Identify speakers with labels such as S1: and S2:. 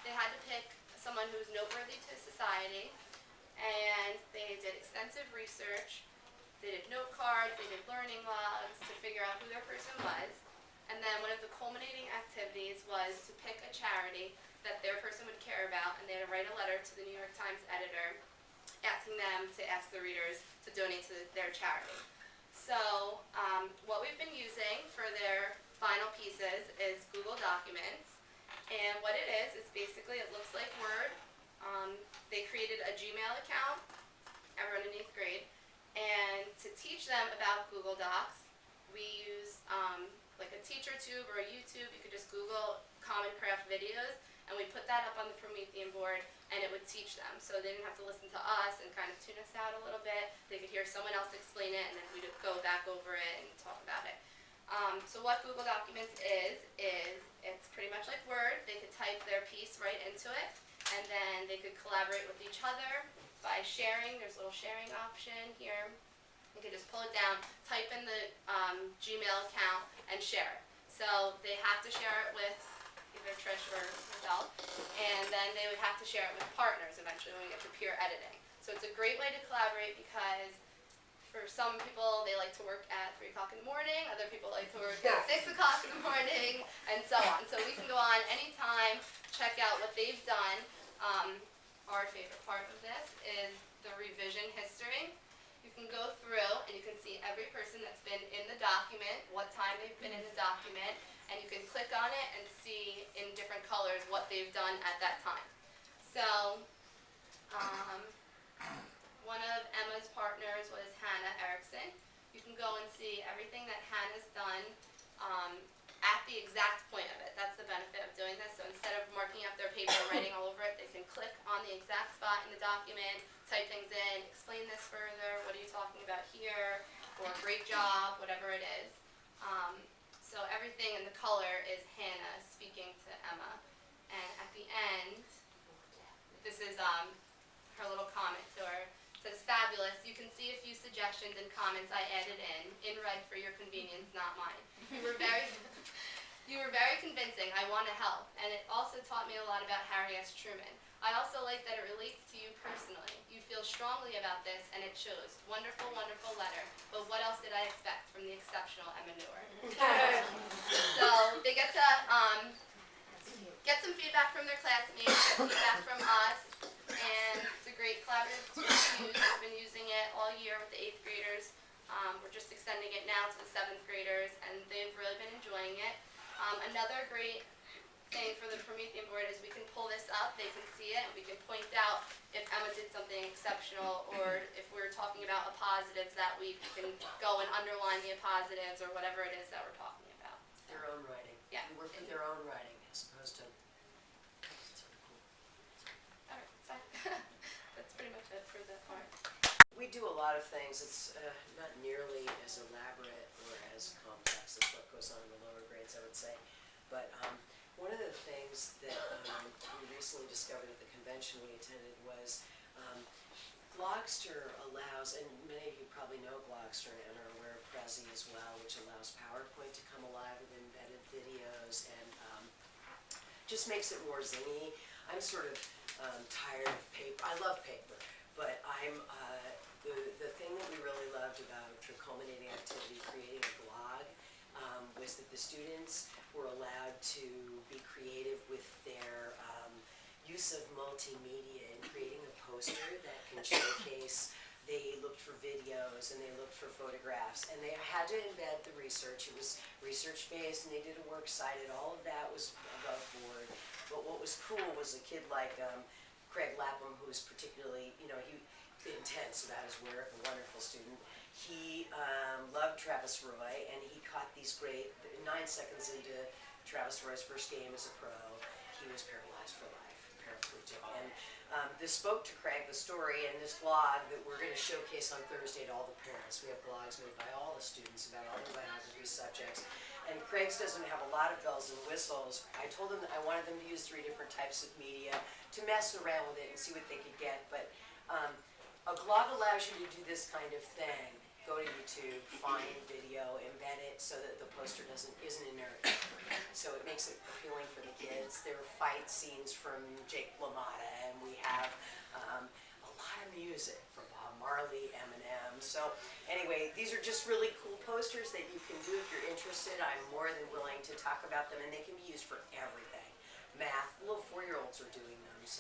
S1: they had to pick someone who was noteworthy to society, and they did extensive research. They did note cards, they did learning logs to figure out who their person was. And then one of the culminating activities was to pick a charity that their person would care about, and they had to write a letter to the New York Times editor asking them to ask the readers to donate to their charity. So what we've been using for their final pieces is Google Documents. And what it is basically, it looks like Word. They created a Gmail account, everyone in 8th grade. And to teach them about Google Docs, we use like a teacher tube or a YouTube. You could just Google Common Craft videos, and we put that up on the Promethean board, and it would teach them. So they didn't have to listen to us and kind of tune us out a little bit. They could hear someone else explain it, and then we'd go back over it and talk about it. So what Google Documents is it's pretty much like Word. They could type their piece right into it, and then they could collaborate with each other by sharing. There's a little sharing option here. You can just pull it down, type in the Gmail account, and share it. So they have to share it with either Trish or myself, and then they would have to share it with partners eventually when we get to peer editing. So it's a great way to collaborate because for some people they like to work at 3 o'clock in the morning, other people like to work at 6 o'clock in the morning, and so on. So we can go on anytime, check out what they've done. Our favorite part of this is the revision history. You can go through and you can see every person that's been in the document, what time they've been in the document, and you can click on it and see in different colors what they've done at that time. So one of Emma's partners was Hannah Erickson. You can go and see everything that Hannah's done at the exact point of it. That's the benefit of doing this. So instead of marking up their paper and writing all over it, they can click on the exact spot in the document, type things in, explain this further, what are you talking about here, or great job, whatever it is. So everything in the color is Hannah speaking to Emma. And at the end, this is her little comment to her. It says, "Fabulous. You can see a few suggestions and comments I added in red for your convenience, not mine. You were very convincing. I want to help." And it also taught me a lot about Harry S. Truman. "I also like that it relates to you personally. You feel strongly about this, and it shows. Wonderful, wonderful letter. But what else did I expect from the exceptional Emma Newer?" So they get to get some feedback from their classmates, get feedback from us, and it's a great collaborative tool to use. We've been using it all year with the 8th graders. We're just extending it now to the 7th graders, and they've really been enjoying it. Another great thing for the Promethean board is we can pull this up, they can see it, and we can point out if Emma did something exceptional, or if we're talking about a positives that week, we can go and underline the positives or whatever it is that we're talking about. So.
S2: Their own writing.
S1: Yeah.
S2: We work with their own writing as opposed to...
S1: All right, so that's pretty much it for the art.
S2: We do a lot of things. It's not nearly as elaborate or as complex as what goes on in the lower grades, I would say. But one of the things that we recently discovered at the convention we attended was Glogster allows, and many of you probably know Glogster and are aware of Prezi as well, which allows PowerPoint to come alive with embedded videos and just makes it more zingy. I'm sort of tired of paper. I love paper, but I'm the thing that we really loved about the culminating activity, creating a blog, was that the students were allowed to be creative with their use of multimedia and creating a poster that can showcase. They looked for videos and they looked for photographs, and they had to embed the research. It was research-based, and they did a works cited. All of that was above board. But what was cool was a kid like Craig Lapham, who was particularly, he intense about his work, a wonderful student. He loved Travis Roy, and he caught these great, 9 seconds into Travis Roy's first game as a pro, he was paralyzed for life, paraplegic. And this spoke to Craig, the story, and this blog that we're going to showcase on Thursday to all the parents. We have blogs made by all the students about all their biography subjects. And Craig's doesn't have a lot of bells and whistles. I told them that I wanted them to use 3 different types of media to mess around with it and see what they could get. But a blog allows you to do this kind of thing, go to YouTube, find video, embed it so that the poster isn't inert. So it makes it appealing for the kids. There are fight scenes from Jake LaMotta, and we have a lot of music from Bob Marley, Eminem. So anyway, these are just really cool posters that you can do if you're interested. I'm more than willing to talk about them, and they can be used for everything. Math, little 4-year-olds are doing them. So